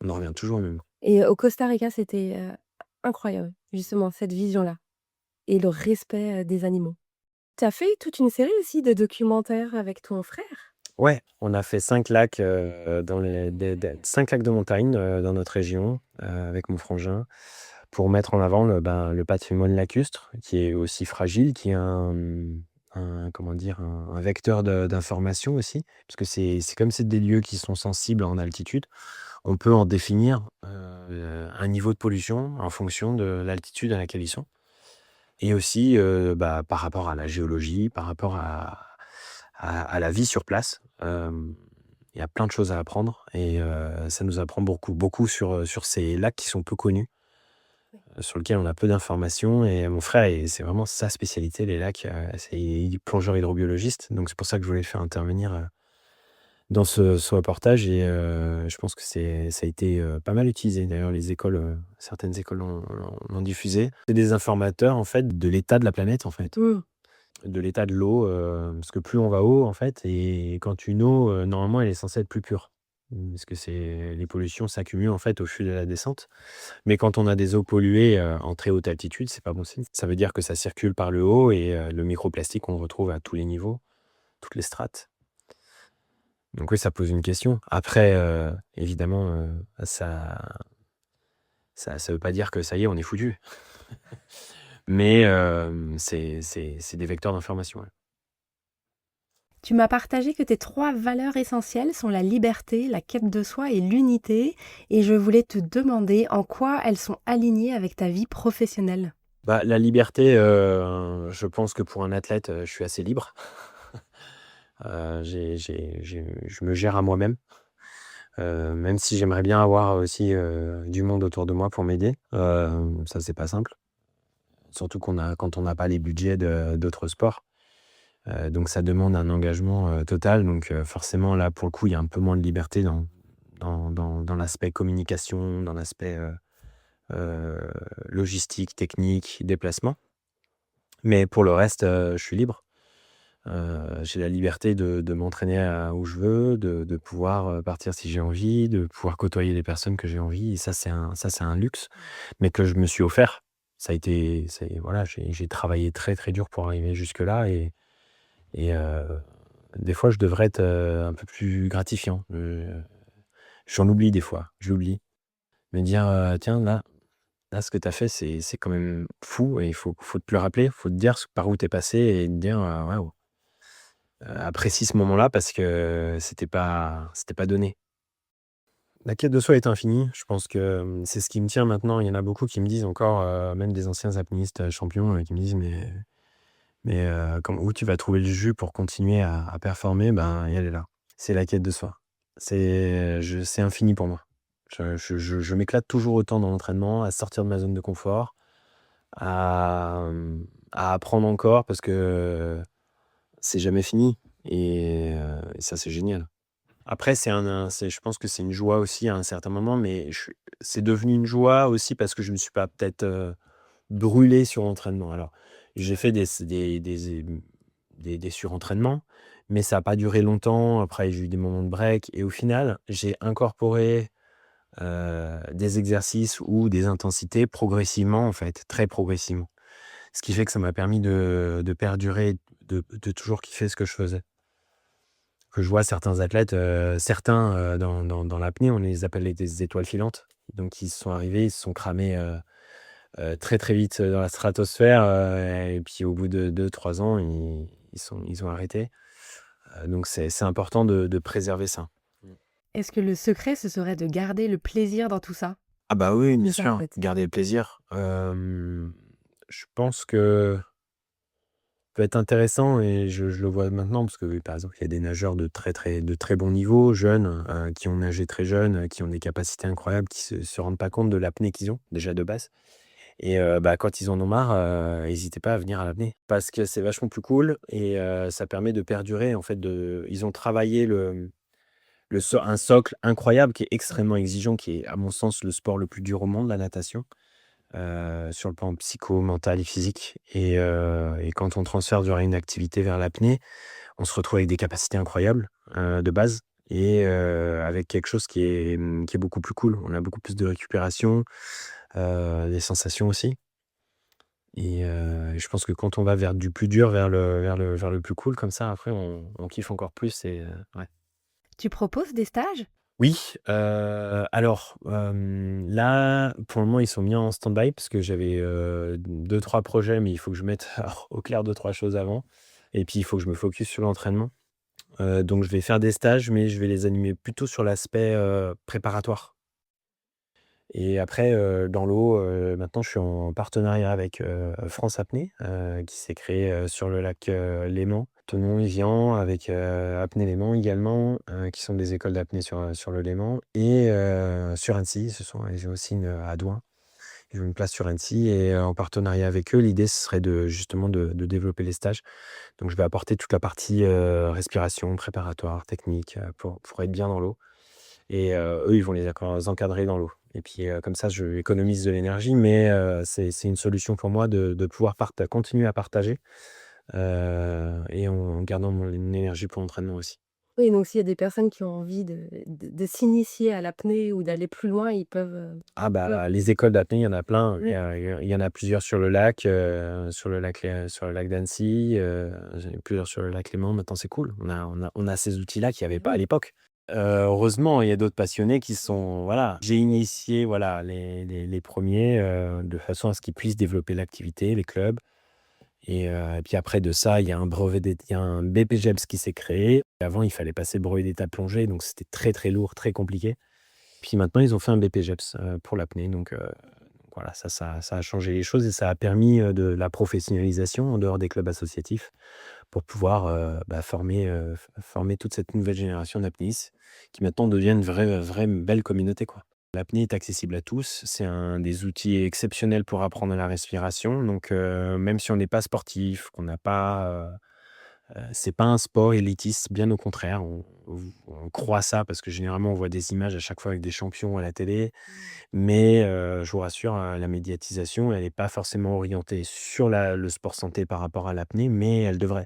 On en revient toujours au même. Et au Costa Rica, c'était, incroyable, justement, cette vision-là et le respect, des animaux. Tu as fait toute une série aussi de documentaires avec ton frère? Ouais, on a fait 5 lacs, dans les des 5 lacs de montagne, dans notre région, avec mon frangin, pour mettre en avant le patrimoine lacustre, qui est aussi fragile, qui est comment dire? Un vecteur d'information aussi, parce que c'est comme c'est des lieux qui sont sensibles en altitude, on peut en définir, un niveau de pollution en fonction de l'altitude à laquelle ils sont et aussi, par rapport à la géologie, par rapport à la vie sur place. Il y a plein de choses à apprendre et ça nous apprend beaucoup, beaucoup sur ces lacs qui sont peu connus, sur lesquels on a peu d'informations et mon frère c'est vraiment sa spécialité, les lacs, il est plongeur hydrobiologiste, donc c'est pour ça que je voulais le faire intervenir, dans ce reportage et je pense que ça a été, pas mal utilisé. D'ailleurs les écoles, certaines écoles l'ont diffusé. C'est des informateurs en fait de l'état de la planète en fait. Mmh. De l'état de l'eau, parce que plus on va haut, en fait et quand une eau, normalement, elle est censée être plus pure. Parce que les pollutions s'accumulent, en fait, au fil de la descente. Mais quand on a des eaux polluées, en très haute altitude, c'est pas bon signe. Ça veut dire que ça circule par le haut et le microplastique, on le retrouve à tous les niveaux, toutes les strates. Donc oui, ça pose une question. Après, évidemment, ça veut pas dire que ça y est, on est foutu. Mais c'est des vecteurs d'information, ouais. Tu m'as partagé que tes 3 valeurs essentielles sont la liberté, la quête de soi et l'unité et je voulais te demander en quoi elles sont alignées avec ta vie professionnelle? Bah, la liberté, je pense que pour un athlète, je suis assez libre. Je me gère à moi-même, même si j'aimerais bien avoir aussi, du monde autour de moi pour m'aider. Ça, c'est pas simple, surtout quand on n'a pas les budgets d'autres sports. Donc ça demande un engagement, total. Donc forcément, là, pour le coup, il y a un peu moins de liberté dans l'aspect communication, dans l'aspect, logistique, technique, déplacement. Mais pour le reste, je suis libre. J'ai la liberté de m'entraîner où je veux, de pouvoir, partir si j'ai envie, de pouvoir côtoyer les personnes que j'ai envie et ça c'est un luxe, mais que je me suis offert. Ça a été c'est voilà, j'ai travaillé très, très dur pour arriver jusque-là et des fois je devrais être, un peu plus gratifiant. J'en oublie des fois, j'oublie. Me dire, «Tiens là ce que tu as fait c'est quand même fou» et il faut te le rappeler, il faut te dire par où tu es passé et te dire, «Waouh». Apprécie ce moment-là parce que c'était pas donné. La quête de soi est infinie. Je pense que, c'est ce qui me tient maintenant. Il y en a beaucoup qui me disent encore, même des anciens apnéistes, champions, qui me disent: «Mais où tu vas trouver le jus pour continuer à performer?» Ben, et elle est là. C'est la quête de soi. C'est infini pour moi. Je m'éclate toujours autant dans l'entraînement, à sortir de ma zone de confort, à apprendre encore parce que c'est jamais fini et ça, c'est génial. Après, je pense que c'est une joie aussi à un certain moment, mais c'est devenu une joie aussi parce que je me suis pas peut-être, brûlé sur l'entraînement. Alors, j'ai fait des surentraînements, mais ça a pas duré longtemps. Après, j'ai eu des moments de break et au final, j'ai incorporé, des exercices ou des intensités progressivement, en fait, très progressivement. Ce qui fait que ça m'a permis de perdurer, de toujours kiffer ce que je faisais. Que je vois certains athlètes, certains, dans l'apnée, on les appelle des étoiles filantes. Donc ils sont arrivés, ils se sont cramés, très, très vite, dans la stratosphère, et puis au bout de 2 3 ans, ils ont arrêté. Donc c'est important de préserver ça. Mmh. Est-ce que le secret, ce serait de garder le plaisir dans tout ça? Ah bah oui, C'est bien ça, en sûr, fait. garder le plaisir. Je pense que peut être intéressant et je le vois maintenant parce que, oui, par exemple, il y a des nageurs de très bon niveau, jeunes, qui ont nagé très jeunes, qui ont des capacités incroyables, qui se rendent pas compte de l'apnée qu'ils ont, déjà de base et bah, quand ils en ont marre, hésitez pas à venir à l'apnée parce que c'est vachement plus cool et ça permet de perdurer, en fait, ils ont travaillé un socle incroyable qui est extrêmement exigeant, qui est, à mon sens, le sport le plus dur au monde, la natation. Sur le plan psycho, mental et physique et quand on transfère vers une activité vers l'apnée, on se retrouve avec des capacités incroyables, de base et avec quelque chose qui est beaucoup plus cool. On a beaucoup plus de récupération, des sensations aussi et je pense que quand on va vers du plus dur, vers le plus cool comme ça, après on kiffe encore plus ouais. Tu proposes des stages? Oui, alors, là, pour le moment, ils sont mis en stand-by parce que j'avais, 2-3 projets, mais il faut que je mette au clair 2-3 choses avant et puis il faut que je me focus sur l'entraînement. Donc je vais faire des stages, mais je vais les animer plutôt sur l'aspect, préparatoire et après, dans l'eau, maintenant je suis en partenariat avec, France Apnée, qui s'est créé, sur le lac, Léman. Thonon-Evian avec, Apnée Léman également, qui sont des écoles d'apnée sur le Léman et sur Annecy, ils ont aussi une, à Douin. Ils ont une place sur Annecy et en partenariat avec eux, l'idée ce serait justement de développer les stages. Donc je vais apporter toute la partie, respiration, préparatoire, technique, pour être bien dans l'eau et eux, ils vont les encadrer dans l'eau et puis, comme ça, je économise de l'énergie mais c'est une solution pour moi de pouvoir continuer à partager, et en gardant mon énergie pour l'entraînement aussi. Oui, donc s'il y a des personnes qui ont envie de s'initier à l'apnée ou d'aller plus loin, ils peuvent, Ah peuvent bah, les écoles d'apnée, il y en a plein. ouais. Il y en a plusieurs sur le lac d'Annecy, j'en ai plusieurs sur le lac Léman. Maintenant, c'est cool. On a ces outils-là qu'il y avait pas à Oui. l'époque. Heureusement, il y a d'autres passionnés qui sont voilà. J'ai initié, voilà, les 1ers, de façon à ce qu'ils puissent développer l'activité, les clubs et puis après de ça, il y a un BPGEPS qui s'est créé. Avant, il fallait passer le brevet d'état plongée, donc c'était très, très lourd, très compliqué. Puis maintenant, ils ont fait un BPGEPS, pour l'apnée, donc voilà, ça a changé les choses et ça a permis, de la professionnalisation en dehors des clubs associatifs pour pouvoir, bah, former toute cette nouvelle génération d'apnéistes qui maintenant deviennent une vraie belle communauté, quoi. L'apnée est accessible à tous, c'est un des outils exceptionnels pour apprendre la respiration donc même si on n'est pas sportif, qu'on n'a pas, c'est pas un sport élitiste, bien au contraire, on croit ça parce que généralement on voit des images à chaque fois avec des champions à la télé, mais je vous rassure, la médiatisation, elle est pas forcément orientée sur le sport santé par rapport à l'apnée, mais elle devrait.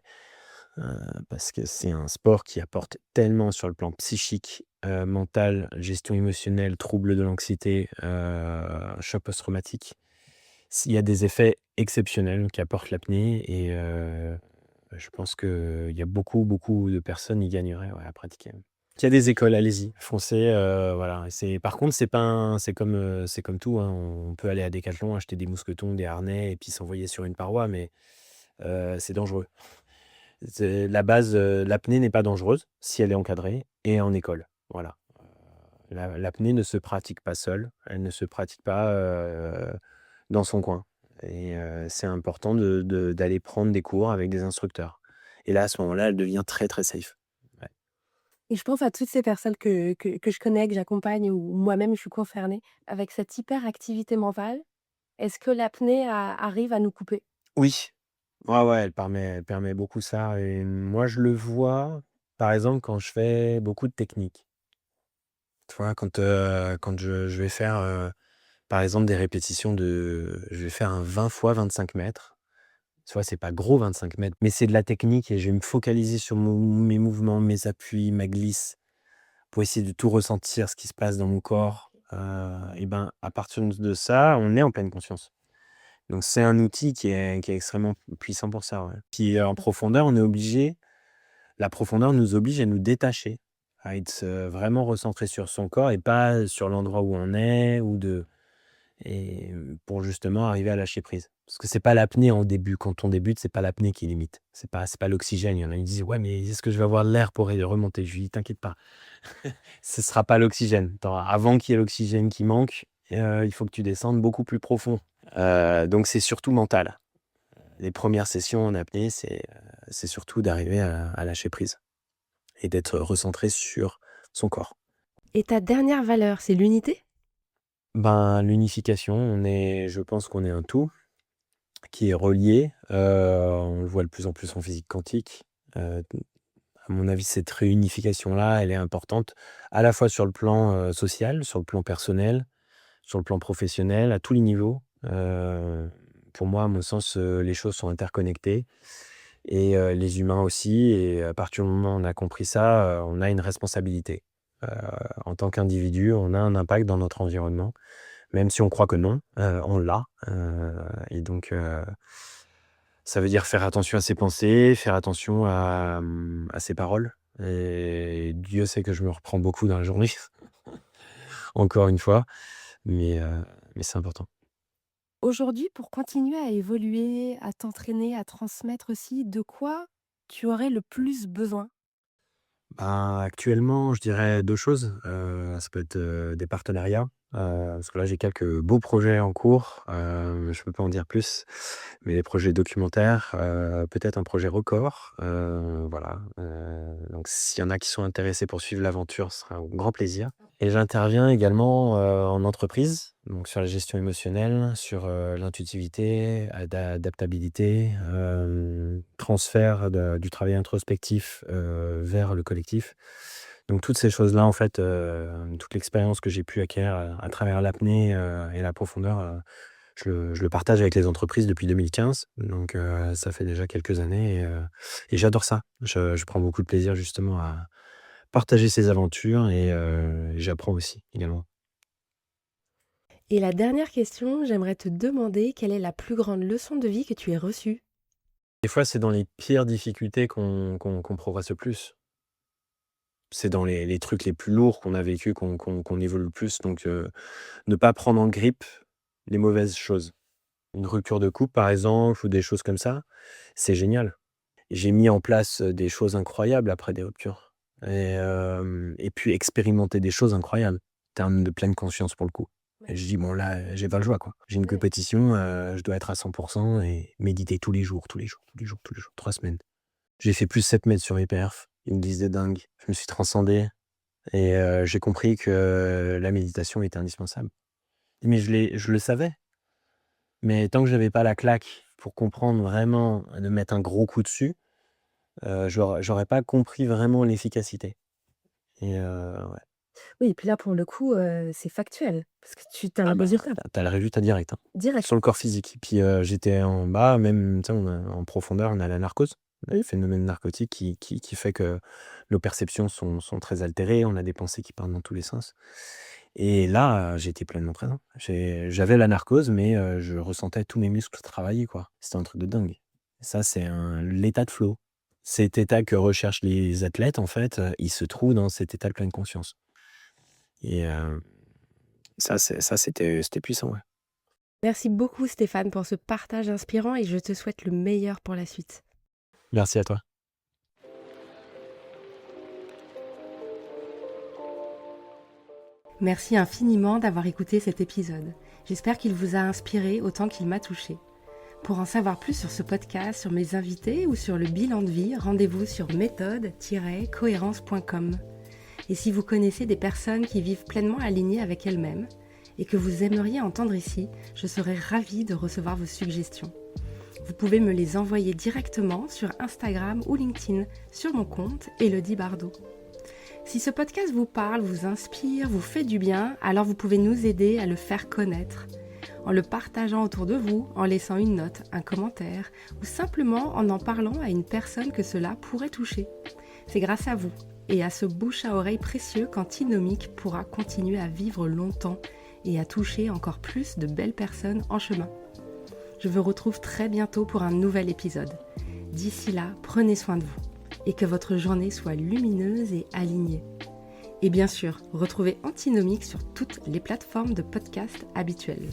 parce que c'est un sport qui apporte tellement sur le plan psychique, mental, gestion émotionnelle, troubles de l'anxiété, choc post-traumatique. Il y a des effets exceptionnels qu'apporte l'apnée et je pense qu'il y a beaucoup, beaucoup de personnes y gagneraient, ouais, à pratiquer. Il y a des écoles, allez-y, foncez, voilà. Par contre, c'est comme tout, hein, on peut aller à Decathlon, acheter des mousquetons, des harnais et puis s'envoyer sur une paroi, mais c'est dangereux. La base, l'apnée n'est pas dangereuse si elle est encadrée et en école, voilà. L'apnée ne se pratique pas seule, elle ne se pratique pas, dans son coin et c'est important d'aller prendre des cours avec des instructeurs et là, à ce moment-là, elle devient très, très safe. Ouais. Et je pense à toutes ces personnes que je connais, que j'accompagne ou moi-même je suis concernée avec cette hyperactivité mentale. Est-ce que l'apnée arrive à nous couper? Oui, ouais, ouais, elle permet beaucoup ça et moi, je le vois, par exemple, quand je fais beaucoup de techniques. Tu vois? Quand je vais faire, par exemple, des répétitions je vais faire un 20 fois 25 mètres. Tu vois? C'est pas gros 25 mètres, mais c'est de la technique et je vais me focaliser sur mes mouvements, mes appuis, ma glisse, pour essayer de tout ressentir, ce qui se passe dans mon corps. Et ben, à partir de ça, on est en pleine conscience. Donc c'est un outil qui est extrêmement puissant pour ça, ouais. Puis, en profondeur, la profondeur nous oblige à nous détacher, à être, vraiment recentré sur son corps et pas sur l'endroit où on est pour justement arriver à lâcher prise. Parce que c'est pas l'apnée en début. Quand on débute, c'est pas l'apnée qui limite. C'est pas l'oxygène. Il y en a, ils disent: «Ouais, mais est-ce que je vais avoir de l'air pour remonter?» Je lui dis: «T'inquiète pas, ce sera pas l'oxygène. Avant qu'il y ait l'oxygène qui manque, il faut que tu descendes beaucoup plus profond». Donc c'est surtout mental. Les premières sessions en apnée, c'est surtout d'arriver à lâcher prise et d'être recentré sur son corps. Et ta dernière valeur, c'est l'unité? Ben, l'unification, je pense qu'on est un tout qui est relié. On le voit de plus en plus en physique quantique. À mon avis, cette réunification-là, elle est importante à la fois sur le plan, social, sur le plan personnel, sur le plan professionnel, à tous les niveaux. Pour moi, à mon sens, les choses sont interconnectées et les humains aussi et à partir du moment où on a compris ça, on a une responsabilité. Heu, En tant qu'individu, on a un impact dans notre environnement, même si on croit que non, on l'a, et donc ça veut dire faire attention à ses pensées, faire attention à ses paroles et Dieu sait que je me reprends beaucoup dans la journée, encore une fois, mais heu, mais c'est important. Aujourd'hui, pour continuer à évoluer, à t'entraîner, à transmettre aussi, de quoi tu aurais le plus besoin? Ben, actuellement, je dirais 2 choses, ça peut être, des partenariats, parce que là, j'ai quelques beaux projets en cours, je peux pas en dire plus, mais des projets documentaires, peut-être un projet record, voilà, donc s'il y en a qui sont intéressés pour suivre l'aventure, ce sera un grand plaisir et j'interviens également, en entreprise, donc sur la gestion émotionnelle, sur, l'intuitivité, adaptabilité, transfert du travail introspectif, vers le collectif. Donc toutes ces choses-là, en fait, toute l'expérience que j'ai pu acquérir à travers l'apnée, et la profondeur, je le partage avec les entreprises depuis 2015. Donc ça fait déjà quelques années et j'adore ça. Je prends beaucoup de plaisir justement à partager ces aventures et j'apprends aussi également. Et la dernière question, j'aimerais te demander quelle est la plus grande leçon de vie que tu aies reçue? Des fois, c'est dans les pires difficultés qu'on progresse le plus. C'est dans les trucs les plus lourds qu'on a vécu qu'on évolue le plus. Donc ne pas prendre en grippe les mauvaises choses. Une rupture de couple, par exemple, ou des choses comme ça, c'est génial. J'ai mis en place, des choses incroyables après des ruptures et puis expérimenter des choses incroyables, en termes de pleine conscience pour le coup. Et Ouais, je dis: «Bon là, j'ai pas le choix quoi. J'ai une ouais. compétition, je dois être à 100 et méditer tous les jours, tous les jours, tous les jours, tous les jours, 3 semaines». J'ai fait plus 7 mètres sur mes perfs, ils me disaient: «Dingue». Je me suis transcendé et j'ai compris que la méditation était indispensable. Mais je le savais, mais tant que j'avais pas la claque pour comprendre vraiment, de mettre un gros coup dessus, j'aurais pas compris vraiment l'efficacité et ouais. Oui, et puis là, pour le coup, c'est factuel parce que tu as Ah le bah, résultat tu as le résultat direct, hein, direct. sur le corps physique. Puis, j'étais en bas même, tu sais, en profondeur, on a la narcose. Oui, phénomène narcotique qui fait que nos perceptions sont très altérées, on a des pensées qui partent dans tous les sens. Et là, j'étais pleinement présent. J'avais la narcose, mais je ressentais tous mes muscles travailler, quoi. C'était un truc de dingue. Ça, c'est l'état de flow. Cet état que recherchent les athlètes, en fait, il se trouve dans cet état de pleine conscience. Et c'était puissant, ouais. Merci beaucoup Stéphane pour ce partage inspirant et je te souhaite le meilleur pour la suite. Merci à toi. Merci infiniment d'avoir écouté cet épisode. J'espère qu'il vous a inspiré autant qu'il m'a touché. Pour en savoir plus sur ce podcast, sur mes invités ou sur le bilan de vie, rendez-vous sur méthode-cohérence.com. Et si vous connaissez des personnes qui vivent pleinement alignées avec elles-mêmes et que vous aimeriez entendre ici, je serais ravie de recevoir vos suggestions. Vous pouvez me les envoyer directement sur Instagram ou LinkedIn sur mon compte Élodie Bardot. Si ce podcast vous parle, vous inspire, vous fait du bien, alors vous pouvez nous aider à le faire connaître en le partageant autour de vous, en laissant une note, un commentaire ou simplement en parlant à une personne que cela pourrait toucher. C'est grâce à vous et à ce bouche à oreille précieux qu'Antinomique pourra continuer à vivre longtemps et à toucher encore plus de belles personnes en chemin. Je vous retrouve très bientôt pour un nouvel épisode. D'ici là, prenez soin de vous et que votre journée soit lumineuse et alignée. Et bien sûr, retrouvez Antinomique sur toutes les plateformes de podcast habituelles.